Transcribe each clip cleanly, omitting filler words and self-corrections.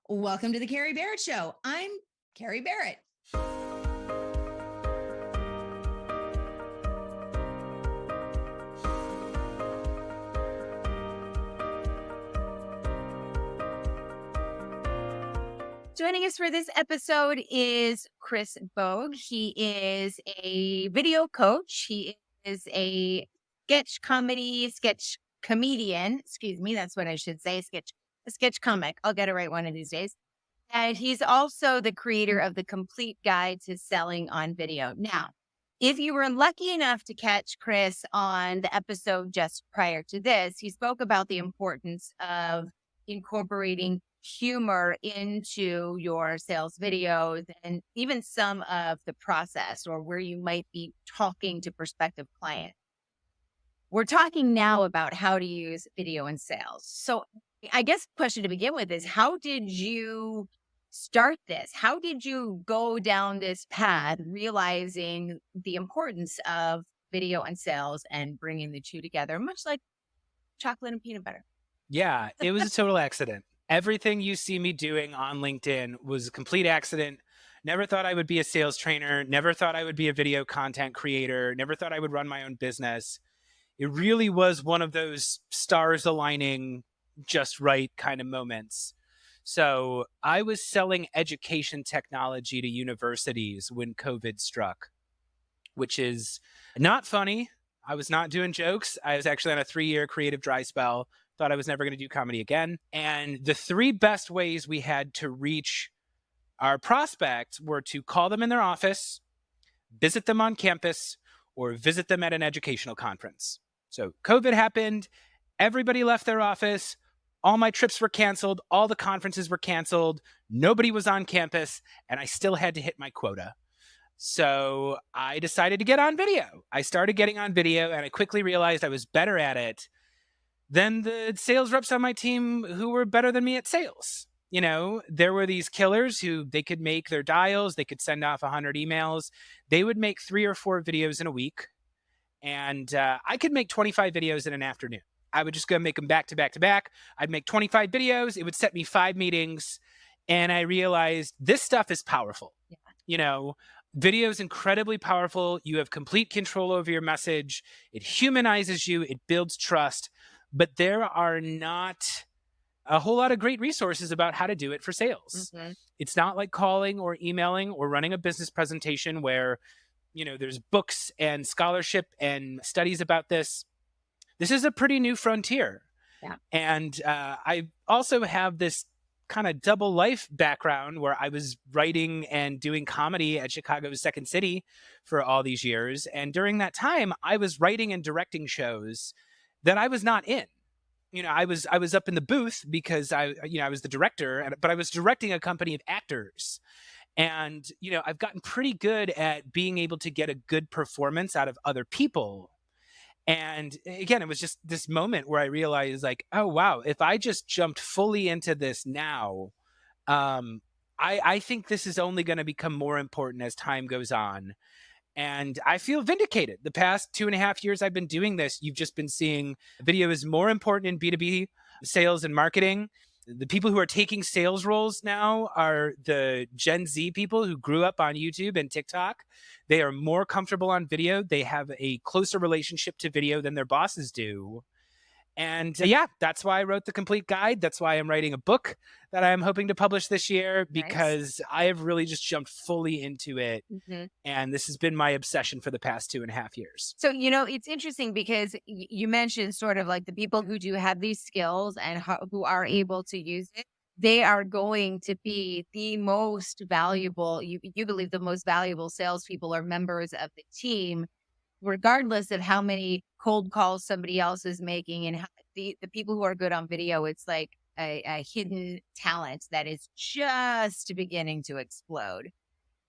Welcome to the Carrie Barrett Show. I'm Carrie Barrett. Joining us for this episode is Chris Bogue. He is a video coach. He is a sketch comedian. Excuse me, that's what I should say. A sketch comic. I'll get it right one of these days. And he's also the creator of the complete guide to selling on video. Now, if you were lucky enough to catch Chris on the episode just prior to this, he spoke about the importance of incorporating humor into your sales videos and even some of the process or where you might be talking to prospective clients. We're talking now about how to use video in sales. So I guess the question to begin with is, how did you start this? How did you go down this path, realizing the importance of video and sales and bringing the two together, much like chocolate and peanut butter? Yeah, it was a total accident. Everything you see me doing on LinkedIn was a complete accident. Never thought I would be a sales trainer. Never thought I would be a video content creator. Never thought I would run my own business. It really was one of those stars aligning just right kind of moments. So I was selling education technology to universities when COVID struck, which is not funny. I was not doing jokes. I was actually on a 3-year creative dry spell. Thought I was never going to do comedy again. And the 3 best ways we had to reach our prospects were to call them in their office, visit them on campus, or visit them at an educational conference. So COVID happened. Everybody left their office. All my trips were canceled. All the conferences were canceled. Nobody was on campus, and I still had to hit my quota. So I decided to get on video. I started getting on video, and I quickly realized I was better at it than the sales reps on my team who were better than me at sales. You know, there were these killers who they could make their dials, they could send off 100 emails. They would make 3 or 4 videos in a week. And I could make 25 videos in an afternoon. I would just go make them back to back to back. I'd make 25 videos. It would set me 5 meetings. And I realized this stuff is powerful. Yeah. You know, video is incredibly powerful. You have complete control over your message. It humanizes you. It builds trust. But there are not a whole lot of great resources about how to do it for sales. Mm-hmm. It's not like calling or emailing or running a business presentation where, you know, there's books and scholarship and studies about this. This is a pretty new frontier. Yeah. And I also have this kind of double life background where I was writing and doing comedy at Chicago's Second City for all these years. And during that time, I was writing and directing shows that I was not in. You know, I was up in the booth because I was the director, but I was directing a company of actors. And, you know, I've gotten pretty good at being able to get a good performance out of other people. And again, it was just this moment where I realized, like, oh, wow, if I just jumped fully into this now, I think this is only going to become more important as time goes on. And I feel vindicated. The past 2.5 years I've been doing this, you've just been seeing video is more important in B2B sales and marketing. The people who are taking sales roles now are the Gen Z people who grew up on YouTube and TikTok. They are more comfortable on video. They have a closer relationship to video than their bosses do. And yeah, that's why I wrote the complete guide. That's why I'm writing a book that I'm hoping to publish this year, because I have really just jumped fully into it. Mm-hmm. And this has been my obsession for the past 2.5 years. So, you know, it's interesting because you mentioned sort of like the people who do have these skills and who are able to use it, they are going to be the most valuable, you believe the most valuable salespeople or members of the team, regardless of how many cold calls somebody else is making. And how the people who are good on video, it's like a hidden talent that is just beginning to explode.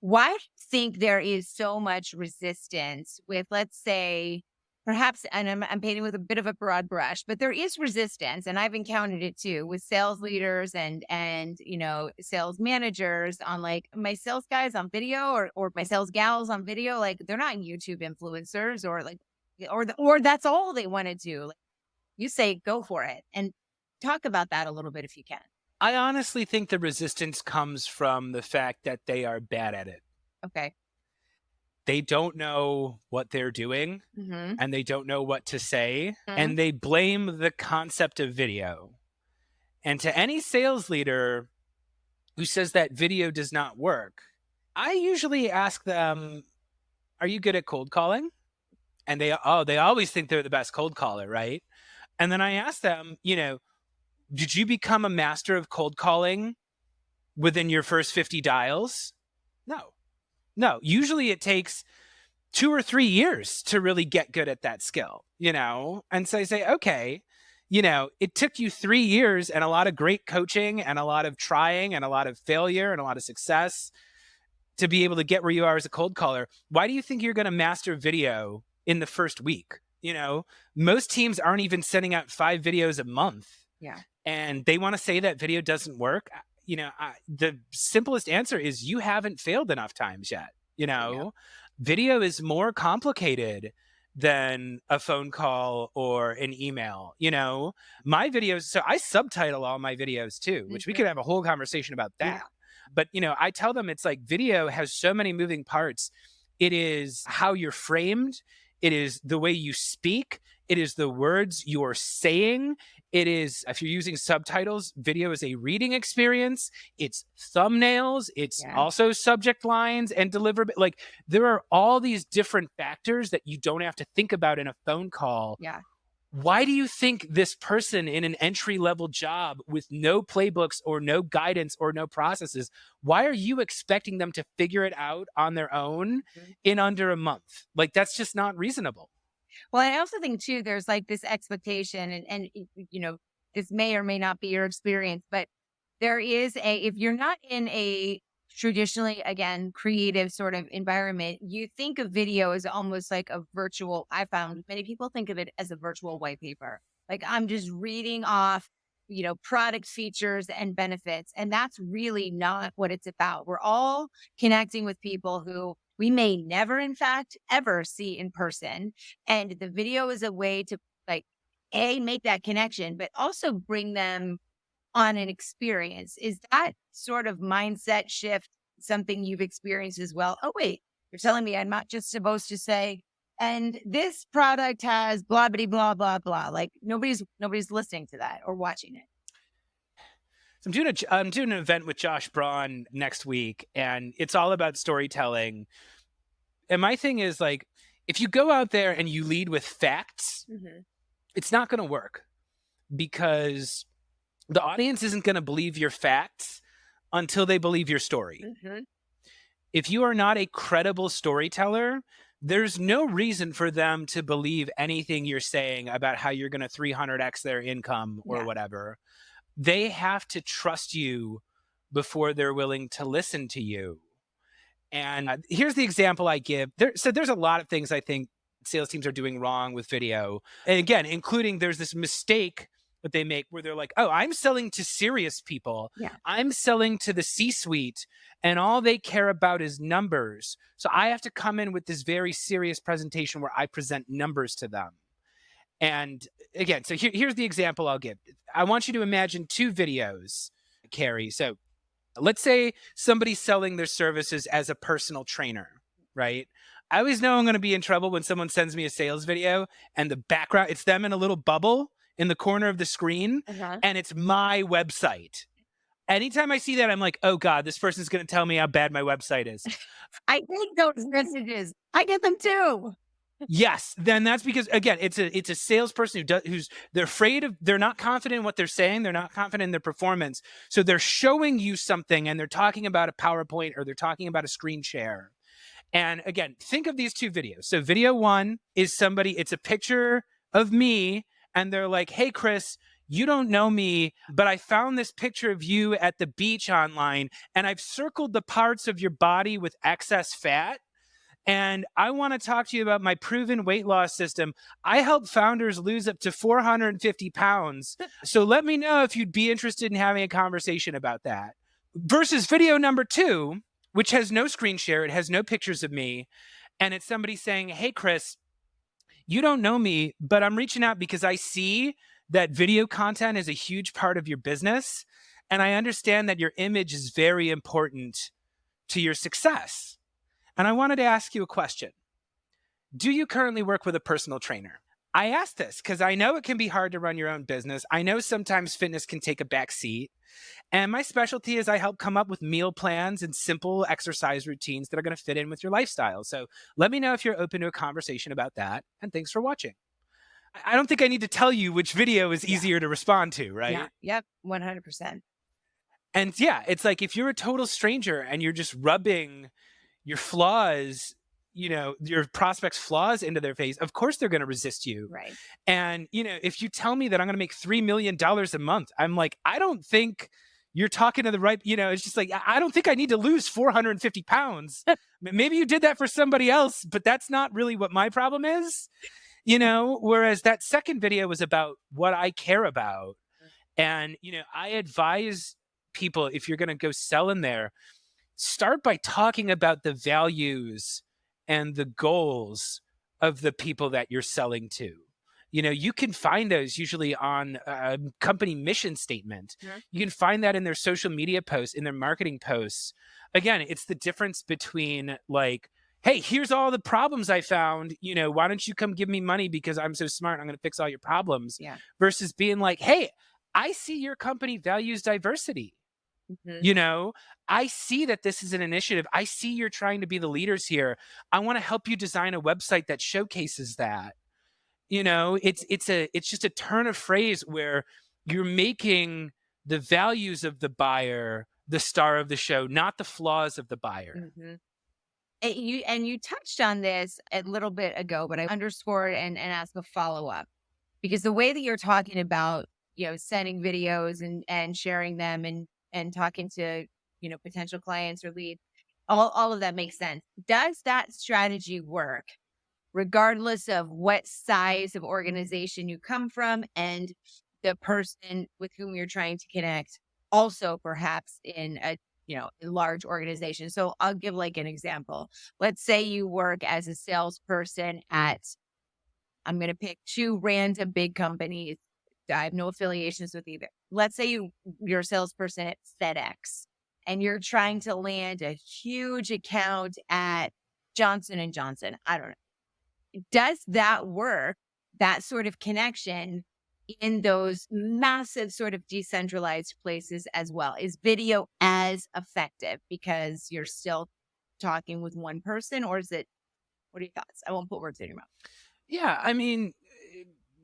Why do you think there is so much resistance with, let's say, perhaps, and I'm painting with a bit of a broad brush, but there is resistance, and I've encountered it too with sales leaders and you know, sales managers on like my sales guys on video or my sales gals on video, like they're not YouTube influencers or that's all they want to do. Like, you say go for it, and talk about that a little bit if you can. I honestly think the resistance comes from the fact that they are bad at it. Okay. They don't know what they're doing Mm-hmm. and they don't know what to say, Hmm. and they blame the concept of video. And to any sales leader who says that video does not work, I usually ask them, "Are you good at cold calling?" And they always think they're the best cold caller, right? And then I ask them, did you become a master of cold calling within your first 50 dials? No. No. Usually it takes 2 or 3 years to really get good at that skill. And so I say, okay, it took you 3 years and a lot of great coaching and a lot of trying and a lot of failure and a lot of success to be able to get where you are as a cold caller. Why do you think you're going to master video in the first week? Most teams aren't even sending out 5 videos a month, Yeah. and they want to say that video doesn't work. The simplest answer is you haven't failed enough times yet. Yeah. Video is more complicated than a phone call or an email. My videos, so I subtitle all my videos too, which we Mhm. could have a whole conversation about that. Yeah. But I tell them it's like video has so many moving parts. It is how you're framed, it is the way you speak, it is the words you're saying. It is, if you're using subtitles, video is a reading experience. It's thumbnails. It's Yeah. also subject lines and deliverability. Like, there are all these different factors that you don't have to think about in a phone call. Yeah. Why do you think this person in an entry level job with no playbooks or no guidance or no processes, why are you expecting them to figure it out on their own Mhm. in under a month? Like, that's just not reasonable. Well, I also think too, there's like this expectation, this may or may not be your experience, but there is if you're not in a traditionally, again, creative sort of environment, you think of video as almost like a virtual. I found many people think of it as a virtual white paper. Like I'm just reading off, product features and benefits. And that's really not what it's about. We're all connecting with people who we may never, in fact, ever see in person. And the video is a way to like, make that connection, but also bring them on an experience. Is that sort of mindset shift something you've experienced as well? Oh, wait, you're telling me I'm not just supposed to say, and this product has blah, blah, blah, blah, blah. Like nobody's listening to that or watching it. So I'm doing an event with Josh Braun next week, and it's all about storytelling. And my thing is, like, if you go out there and you lead with facts, Hmm. it's not going to work because the audience isn't going to believe your facts until they believe your story. Hmm. If you are not a credible storyteller, there's no reason for them to believe anything you're saying about how you're going to 300x their income or Yeah. whatever. They have to trust you before they're willing to listen to you. And here's the example I give. So there's a lot of things I think sales teams are doing wrong with video. And again, including there's this mistake that they make where they're like, oh, I'm selling to serious people. Yeah. I'm selling to the C-suite, and all they care about is numbers. So I have to come in with this very serious presentation where I present numbers to them. And again, so here's the example I'll give. I want you to imagine two videos, Carrie. So let's say somebody's selling their services as a personal trainer, right? I always know I'm going to be in trouble when someone sends me a sales video and the background, it's them in a little bubble in the corner of the screen, Uh-huh. and it's my website. Anytime I see that, I'm like, oh God, this person's going to tell me how bad my website is. I take those messages. I get them too. Yes, then that's because again, it's a salesperson who's they're not confident in what they're saying, they're not confident in their performance. So they're showing you something and they're talking about a PowerPoint or they're talking about a screen share. And again, think of these two videos. So video one is it's a picture of me and they're like, "Hey Chris, you don't know me, but I found this picture of you at the beach online and I've circled the parts of your body with excess fat. And I want to talk to you about my proven weight loss system. I help founders lose up to 450 pounds. So let me know if you'd be interested in having a conversation about that." Versus video number two, which has no screen share, it has no pictures of me. And it's somebody saying, "Hey, Chris, you don't know me, but I'm reaching out because I see that video content is a huge part of your business. And I understand that your image is very important to your success. And I wanted to ask you a question. Do you currently work with a personal trainer? I ask this because I know it can be hard to run your own business. I know sometimes fitness can take a back seat. And my specialty is I help come up with meal plans and simple exercise routines that are going to fit in with your lifestyle. So let me know if you're open to a conversation about that. And thanks for watching. I don't think I need to tell you which video is Yeah. easier to respond to, Yeah. right? Yep. 100%. And yeah, it's like if you're a total stranger and you're just rubbing your flaws, your prospects' flaws into their face, of course they're going to resist you. Right. And, if you tell me that I'm going to make $3 million a month, I'm like, I don't think you're talking to the right, it's just like, I don't think I need to lose 450 pounds. Maybe you did that for somebody else, but that's not really what my problem is, whereas that second video was about what I care about. And, I advise people, if you're going to go sell in there, start by talking about the values and the goals of the people that you're selling to. You can find those usually on a company mission statement. Mhm. You can find that in their social media posts, in their marketing posts. Again, it's the difference between like, hey, here's all the problems I found. Why don't you come give me money because I'm so smart? I'm going to fix all your problems. Yeah. Versus being like, hey, I see your company values diversity. Mhm. You know, I see that this is an initiative. I see you're trying to be the leaders here. I want to help you design a website that showcases that. It's just a turn of phrase where you're making the values of the buyer the star of the show, not the flaws of the buyer. Mhm. You touched on this a little bit ago, but I underscore it and ask a follow-up. Because the way that you're talking about, sending videos and sharing them and talking to, potential clients or leads, all of that makes sense. Does that strategy work regardless of what size of organization you come from and the person with whom you're trying to connect also perhaps in a large organization? So I'll give like an example. Let's say you work as a salesperson at, I'm going to pick two random big companies. I have no affiliations with either. Let's say you're a salesperson at FedEx and you're trying to land a huge account at Johnson and Johnson. I don't know. Does that work? That sort of connection in those massive sort of decentralized places as well? Is video as effective because you're still talking with one person, or is it? What are your thoughts? I won't put words in your mouth. Yeah, I mean,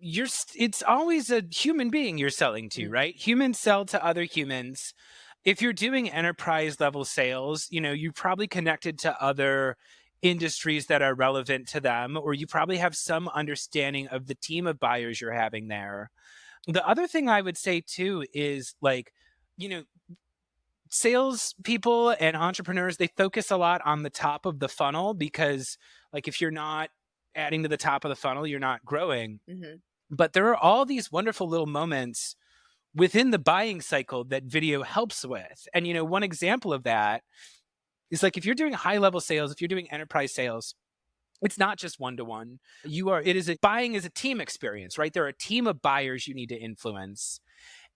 it's always a human being you're selling to, Mhm. right? Humans sell to other humans. If you're doing enterprise level sales, you're probably connected to other industries that are relevant to them, or you probably have some understanding of the team of buyers you're having there. The other thing I would say too is like, you know, sales people and entrepreneurs, they focus a lot on the top of the funnel because like if you're not adding to the top of the funnel, you're not growing. Mhm. But there are all these wonderful little moments within the buying cycle that video helps with. And one example of that is like if you're doing high level sales, if you're doing enterprise sales, it's not just one to one. Buying is a team experience, right? There are a team of buyers you need to influence.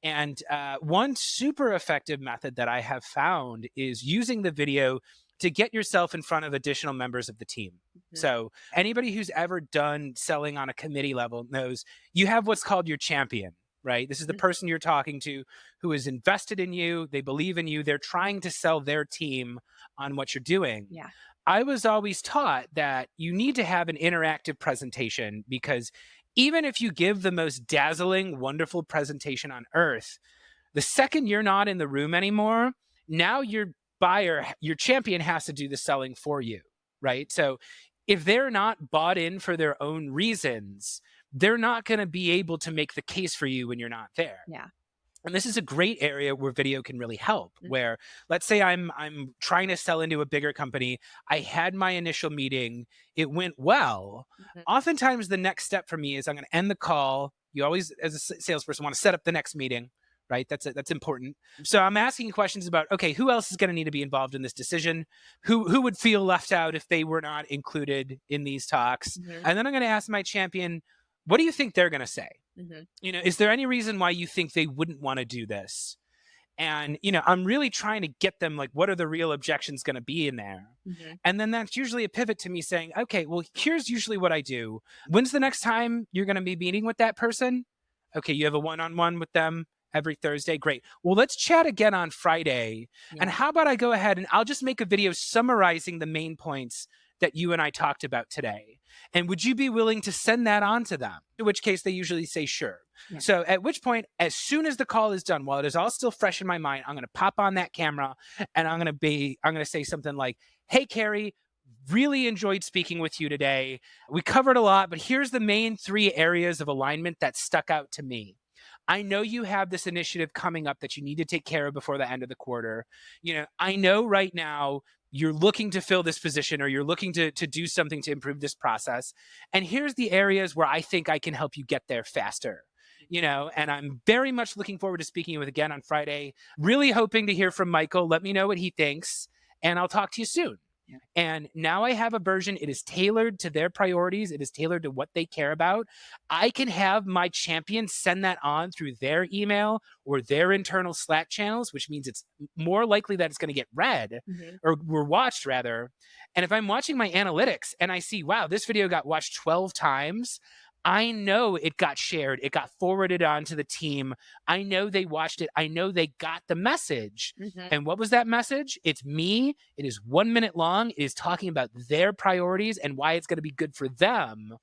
And one super effective method that I have found is using the video to get yourself in front of additional members of the team. Mhm. So, anybody who's ever done selling on a committee level knows you have what's called your champion, right? This is the Mhm. person you're talking to who is invested in you, they believe in you, they're trying to sell their team on what you're doing. Yeah. I was always taught that you need to have an interactive presentation because even if you give the most dazzling, wonderful presentation on earth, the second you're not in the room anymore, now your champion has to do the selling for you, right? So if they're not bought in for their own reasons, they're not going to be able to make the case for you when you're not there. Yeah. And this is a great area where video can really help. Mhm. Where let's say I'm trying to sell into a bigger company, I had my initial meeting, it went well. Mhm. Oftentimes the next step for me is I'm going to end the call. You always as a salesperson want to set up the next meeting, right? That's important. So I'm asking questions about, okay, who else is going to need to be involved in this decision? Who would feel left out if they were not included in these talks? Mhm. And then I'm going to ask my champion, what do you think they're going to say? Mhm. Is there any reason why you think they wouldn't want to do this? And, I'm really trying to get them like, what are the real objections going to be in there? Mhm. And then that's usually a pivot to me saying, okay, well, here's usually what I do. When's the next time you're going to be meeting with that person? Okay, you have a one on one with them every Thursday. Great. Well, let's chat again on Friday. And Yeah. how about I go ahead and I'll just make a video summarizing the main points that you and I talked about today. And would you be willing to send that on to them? In which case they usually say sure. Yeah. So at which point, as soon as the call is done, while it is all still fresh in my mind, I'm going to pop on that camera and I'm going to say something like, hey, Carrie, really enjoyed speaking with you today. We covered a lot, but here's the main 3 areas of alignment that stuck out to me. I know you have this initiative coming up that you need to take care of before the end of the quarter. I know right now you're looking to fill this position or you're looking to do something to improve this process. And here's the areas where I think I can help you get there faster. And I'm very much looking forward to speaking with again on Friday. Really hoping to hear from Michael. Let me know what he thinks, and I'll talk to you soon. Yeah. And now I have a version. It is tailored to their priorities. It is tailored to what they care about. I can have my champion send that on through their email or their internal Slack channels, which means it's more likely that it's going to get read Mhm. or we're watched rather. And if I'm watching my analytics and I see, wow, this video got watched 12 times, I know it got shared. It got forwarded on to the team. I know they watched it. I know they got the message. Mhm. And what was that message? It's me. It is 1 minute long. It is talking about their priorities and why it's going to be good for them.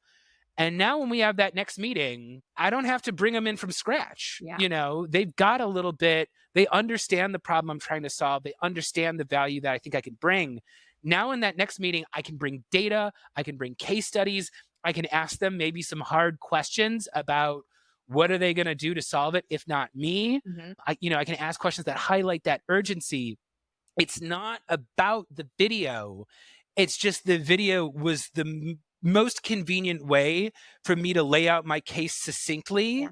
And now when we have that next meeting, I don't have to bring them in from scratch. Yeah. They've got a little bit, they understand the problem I'm trying to solve. They understand the value that I think I can bring. Now in that next meeting, I can bring data, I can bring case studies, I can ask them maybe some hard questions about what are they going to do to solve it, if not me. Mhm. I can ask questions that highlight that urgency. It's not about the video. It's just the video was the most convenient way for me to lay out my case succinctly Yeah.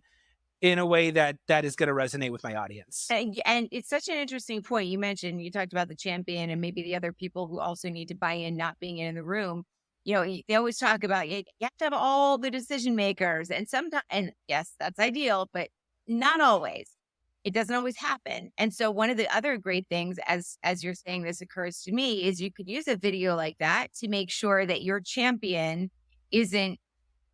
in a way that is going to resonate with my audience. And it's such an interesting point. You talked about the champion and maybe the other people who also need to buy in, not being in the room. They always talk about you have to have all the decision makers, and sometimes, and yes, that's ideal, but not always. It doesn't always happen. And so one of the other great things, as you're saying this occurs to me, is you could use a video like that to make sure that your champion isn't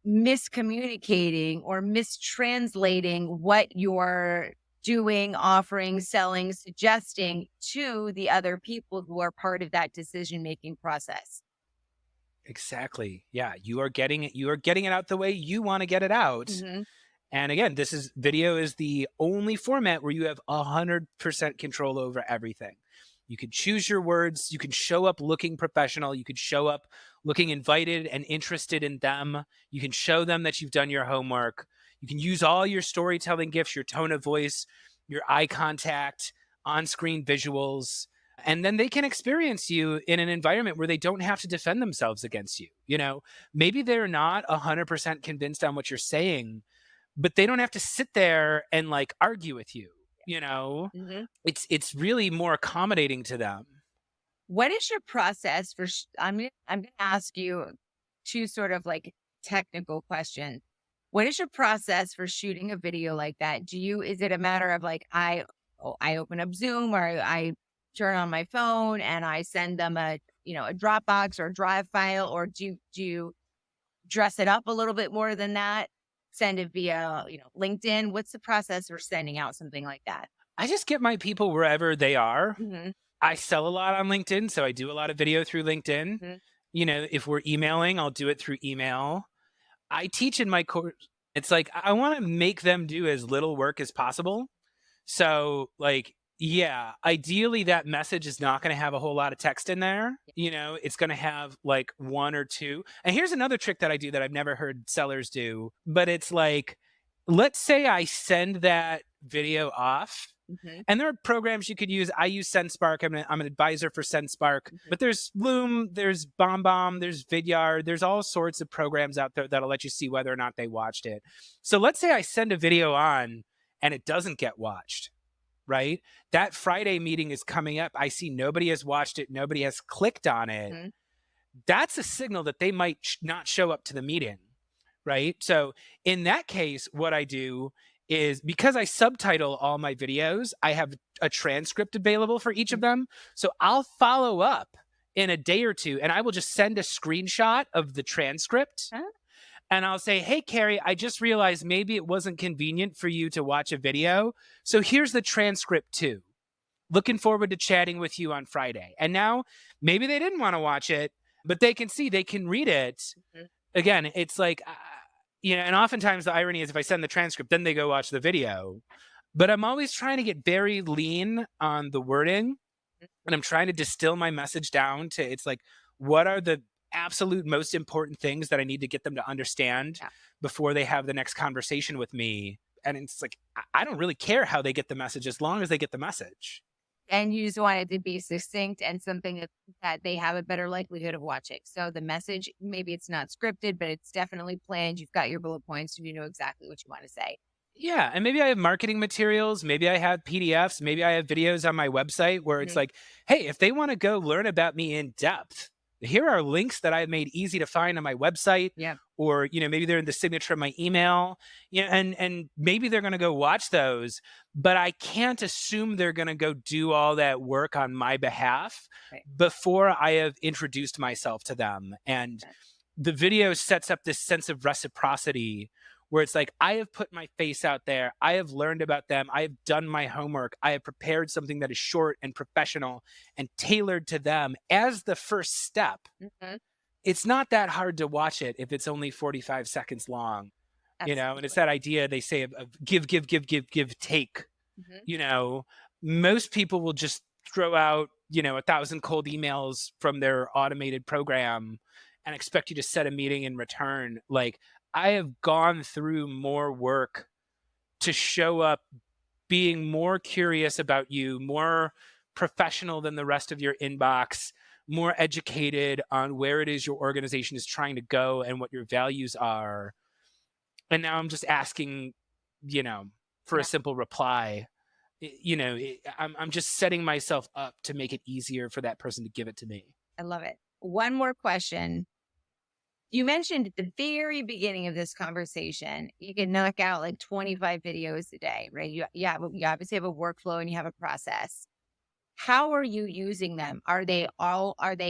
miscommunicating or mistranslating what you're doing, offering, selling, suggesting to the other people who are part of that decision making process. Exactly. Yeah, you are getting it out the way you want to get it out. Hmm. And again, video is the only format where you have 100% control over everything. You can choose your words. You can show up looking professional. You can show up looking invited and interested in them. You can show them that you've done your homework. You can use all your storytelling gifts, your tone of voice, your eye contact, on-screen visuals, and then they can experience you in an environment where they don't have to defend themselves against you. Maybe they're not 100% convinced on what you're saying, but they don't have to sit there and like argue with you. You know, Hmm. it's really more accommodating to them. What is your process for? I'm gonna ask you two sort of like technical questions. What is your process for shooting a video like that? Is it a matter of like I open up Zoom or I turn on my phone and I send them a Dropbox or a Drive file, or do you dress it up a little bit more than that? Send it via LinkedIn. What's the process for sending out something like that? I just get my people wherever they are. Hmm. I sell a lot on LinkedIn, so I do a lot of video through LinkedIn. Hmm. If we're emailing, I'll do it through email. I teach in my course. It's like I want to make them do as little work as possible. So, like, yeah, ideally that message is not going to have a whole lot of text in there. It's going to have like one or two. And here's another trick that I do that I've never heard sellers do, but it's like, let's say I send that video off. Hmm. And there are programs you could use. I use SendSpark. I'm an advisor for SendSpark. Hmm. But there's Loom, there's BombBomb, there's Vidyard. There's all sorts of programs out there that'll let you see whether or not they watched it. So let's say I send a video on and it doesn't get watched, right? That Friday meeting is coming up. I see nobody has watched it. Nobody has clicked on it. Hmm. That's a signal that they might not show up to the meeting, right? So in that case, what I do is because I subtitle all my videos, I have a transcript available for each of them. So I'll follow up in a day or two and I will just send a screenshot of the transcript Huh? and I'll say, "Hey, Carrie, I just realized maybe it wasn't convenient for you to watch a video. So here's the transcript too. Looking forward to chatting with you on Friday." And now maybe they didn't want to watch it, but they can see, they can read it. Mhm. Again, it's like, and oftentimes the irony is if I send the transcript, then they go watch the video. But I'm always trying to get very lean on the wording and I'm trying to distill my message down to it's like, what are the absolute most important things that I need to get them to understand Yeah. before they have the next conversation with me? And it's like, I don't really care how they get the message as long as they get the message. And you just want it to be succinct and something that they have a better likelihood of watching. So the message, maybe it's not scripted, but it's definitely planned. You've got your bullet points and you know exactly what you want to say. Yeah, and maybe I have marketing materials, maybe I have PDFs, maybe I have videos on my website where it's Mhm. like, hey, if they want to go learn about me in depth, here are links that I've made easy to find on my website, Yeah. or maybe they're in the signature of my email, and maybe they're going to go watch those, but I can't assume they're going to go do all that work on my behalf Right. before I have introduced myself to them. And the video sets up this sense of reciprocity where it's like, I have put my face out there. I have learned about them. I have done my homework. I have prepared something that is short and professional and tailored to them as the first step. Mhm. It's not that hard to watch it if it's only 45 seconds long, and it's Absolutely. that idea they say of give, give, give, give, give, take. Mhm. you know, Most people will just throw out, 1,000 cold emails from their automated program and expect you to set a meeting in return. Like, I have gone through more work to show up being more curious about you, more professional than the rest of your inbox, more educated on where it is your organization is trying to go and what your values are. And now I'm just asking, you know, for a Yeah. simple reply. I'm just setting myself up to make it easier for that person to give it to me. I love it. One more question. You mentioned at the very beginning of this conversation, you can knock out like 25 videos a day, right? You obviously have a workflow and you have a process. How are you using them? Are they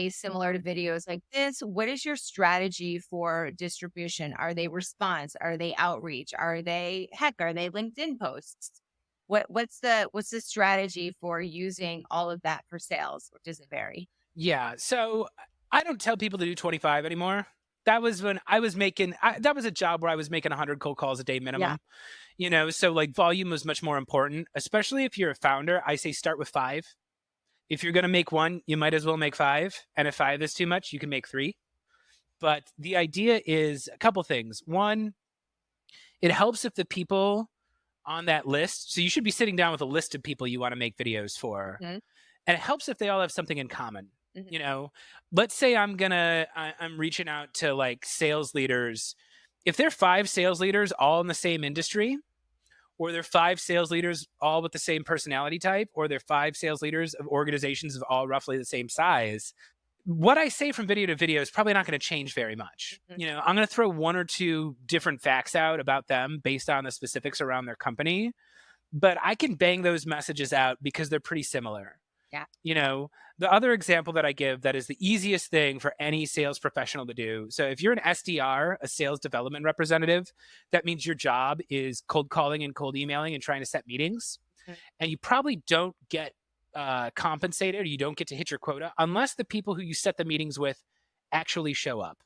similar to videos like this? What is your strategy for distribution? Are they response? Are they outreach? Are they LinkedIn posts? What's the strategy for using all of that for sales, or does it vary? Yeah. So I don't tell people to do 25 anymore. That was when I was that was a job where I was making 100 cold calls a day Yeah. minimum, so like volume was much more important, especially if you're a founder. I say start with five. If you're going to make one, you might as well make five. And if five is too much, you can make three. But the idea is a couple things. One, it helps if the people on that list, so you should be sitting down with a list of people you want to make videos for. Mhm. And it helps if they all have something in common. Mhm. You know, let's say I'm reaching out to like sales leaders. If they're five sales leaders all in the same industry, or they're five sales leaders all with the same personality type, or they're five sales leaders of organizations of all roughly the same size, what I say from video to video is probably not going to change very much. Mhm. I'm going to throw one or two different facts out about them based on the specifics around their company, but I can bang those messages out because they're pretty similar. Yeah. You know, the other example that I give that is the easiest thing for any sales professional to do. So if you're an SDR, a sales development representative, that means your job is cold calling and cold emailing and trying to set meetings. Mhm. And you probably don't get compensated, or you don't get to hit your quota unless the people who you set the meetings with actually show up.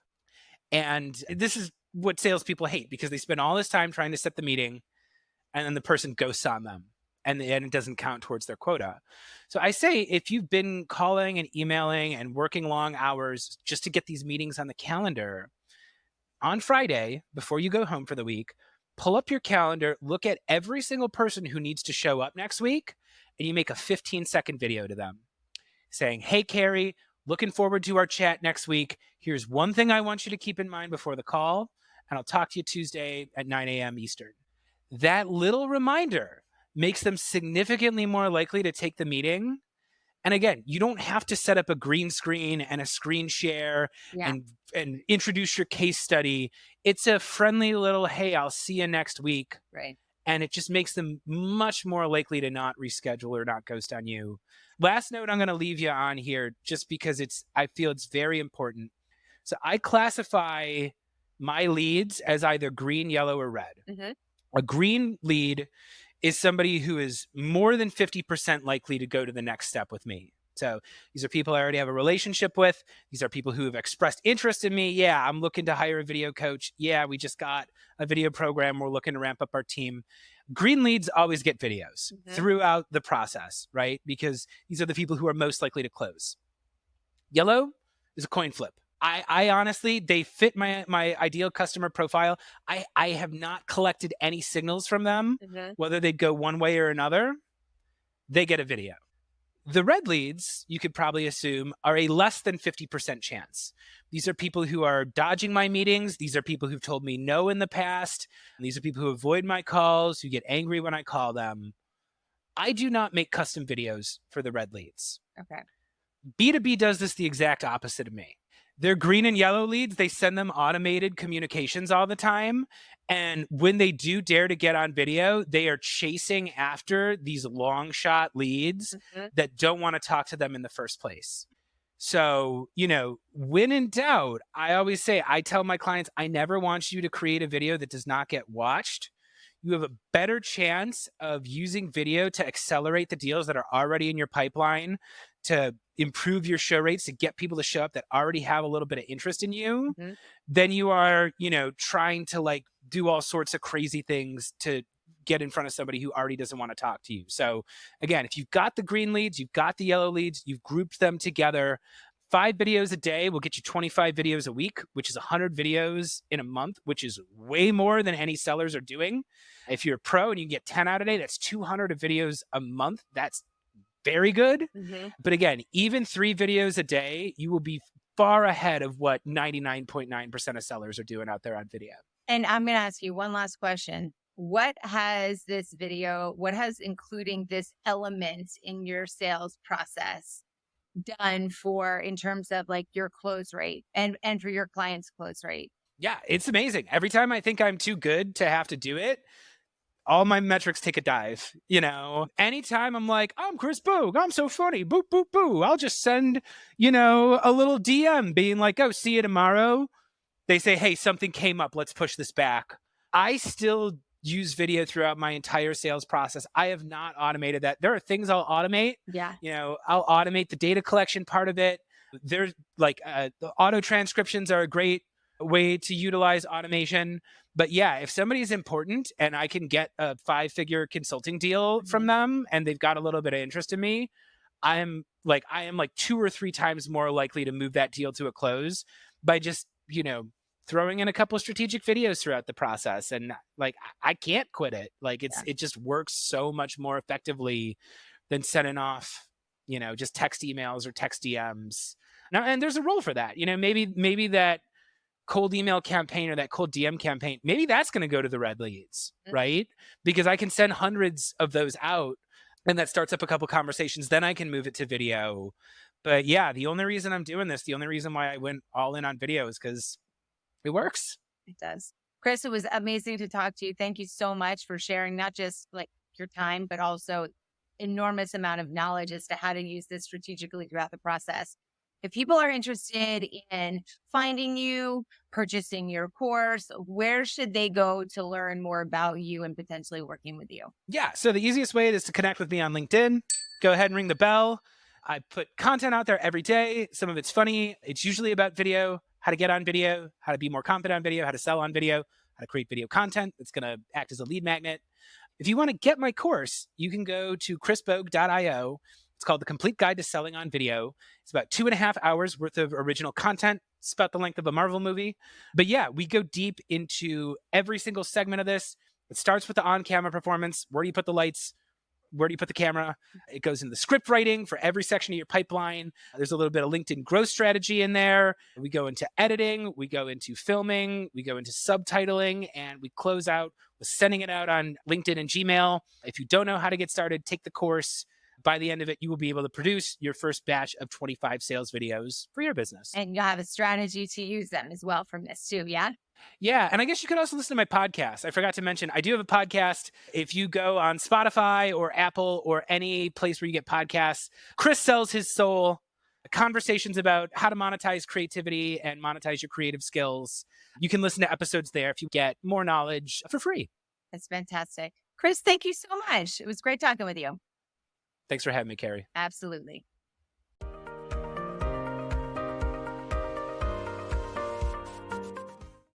And this is what salespeople hate because they spend all this time trying to set the meeting and then the person ghosts on them and it doesn't count towards their quota. So I say if you've been calling and emailing and working long hours just to get these meetings on the calendar, on Friday, before you go home for the week, pull up your calendar, look at every single person who needs to show up next week, and you make a 15-second video to them saying, "Hey, Carrie, looking forward to our chat next week. Here's one thing I want you to keep in mind before the call, and I'll talk to you Tuesday at 9 a.m. Eastern." That little reminder makes them significantly more likely to take the meeting. And again, you don't have to set up a green screen and a screen share Yeah. and introduce your case study. It's a friendly little, "Hey, I'll see you next week." Right. and it just makes them much more likely to not reschedule or not ghost on you. Last note I'm going to leave you on here, just because I feel it's very important. So I classify my leads as either green, yellow, or red. Mhm. A green lead is somebody who is more than 50% likely to go to the next step with me. So these are people I already have a relationship with. These are people who have expressed interest in me. Yeah, I'm looking to hire a video coach. Yeah, we just got a video program. We're looking to ramp up our team. Green leads always get videos Mhm. throughout the process, right? Because these are the people who are most likely to close. Yellow is a coin flip. I honestly, they fit my ideal customer profile. I have not collected any signals from them, Mhm. whether they go one way or another. They get a video. The red leads, you could probably assume, are a less than 50% chance. These are people who are dodging my meetings. These are people who've told me no in the past. These are people who avoid my calls, who get angry when I call them. I do not make custom videos for the red leads. Okay. B2B does this the exact opposite of me. They're green and yellow leads. They send them automated communications all the time. And when they do dare to get on video, they are chasing after these long shot leads Mhm. that don't want to talk to them in the first place. So, when in doubt, I always say, I tell my clients, I never want you to create a video that does not get watched. You have a better chance of using video to accelerate the deals that are already in your pipeline, to improve your show rates, to get people to show up that already have a little bit of interest in you, Mhm. than you are, trying to like do all sorts of crazy things to get in front of somebody who already doesn't want to talk to you. So again, if you've got the green leads, you've got the yellow leads, you've grouped them together, 5 videos a day will get you 25 videos a week, which is 100 videos in a month, which is way more than any sellers are doing. If you're a pro and you get 10 out a day, that's 200 videos a month. That's very good. Mhm. But again, even 3 videos a day, you will be far ahead of what 99.9% of sellers are doing out there on video. And I'm going to ask you one last question. What has including this element in your sales process done for in terms of like your close rate and for your clients' close rate? Yeah, it's amazing. Every time I think I'm too good to have to do it, all my metrics take a dive. Anytime I'm like, I'm Chris Bogue, I'm so funny, boop, boop, boo, I'll just send, a little DM being like, oh, see you tomorrow. They say, hey, something came up, let's push this back. I still use video throughout my entire sales process. I have not automated that. There are things I'll automate. Yeah. I'll automate the data collection part of it. There's like the auto transcriptions are a great way to utilize automation. But yeah, if somebody's important and I can get a 5-figure consulting deal from Mhm. them and they've got a little bit of interest in me, I am like 2 or 3 times more likely to move that deal to a close by just, throwing in a couple of strategic videos throughout the process. And like, I can't quit it. Like Yeah. it just works so much more effectively than sending off, just text emails or text DMs. Now, and there's a role for that. Maybe that cold email campaign or that cold DM campaign, maybe that's going to go to the red leads, Mhm. right? Because I can send hundreds of those out and that starts up a couple conversations. Then I can move it to video. But yeah, the only reason I'm doing this, the only reason why I went all in on video is because it works. It does. Chris, it was amazing to talk to you. Thank you so much for sharing not just like your time, but also enormous amount of knowledge as to how to use this strategically throughout the process. If people are interested in finding you, purchasing your course, where should they go to learn more about you and potentially working with you? Yeah. So the easiest way is to connect with me on LinkedIn. Go ahead and ring the bell. I put content out there every day. Some of it's funny. It's usually about video, how to get on video, how to be more confident on video, how to sell on video, how to create video content that's going to act as a lead magnet. If you want to get my course, you can go to chrisbogue.io. It's called The Complete Guide to Selling on Video. It's about 2.5 hours worth of original content. It's about the length of a Marvel movie. But yeah, we go deep into every single segment of this. It starts with the on camera performance. Where do you put the lights? Where do you put the camera? It goes into the script writing for every section of your pipeline. There's a little bit of LinkedIn growth strategy in there. We go into editing, we go into filming, we go into subtitling, and we close out with sending it out on LinkedIn and Gmail. If you don't know how to get started, take the course. By the end of it, you will be able to produce your first batch of 25 sales videos for your business. And you'll have a strategy to use them as well from this too. Yeah. Yeah. And I guess you could also listen to my podcast. I forgot to mention, I do have a podcast. If you go on Spotify or Apple or any place where you get podcasts, Chris Sells His Soul, conversations about how to monetize creativity and monetize your creative skills. You can listen to episodes there if you get more knowledge for free. That's fantastic. Chris, thank you so much. It was great talking with you. Thanks for having me, Carrie. Absolutely.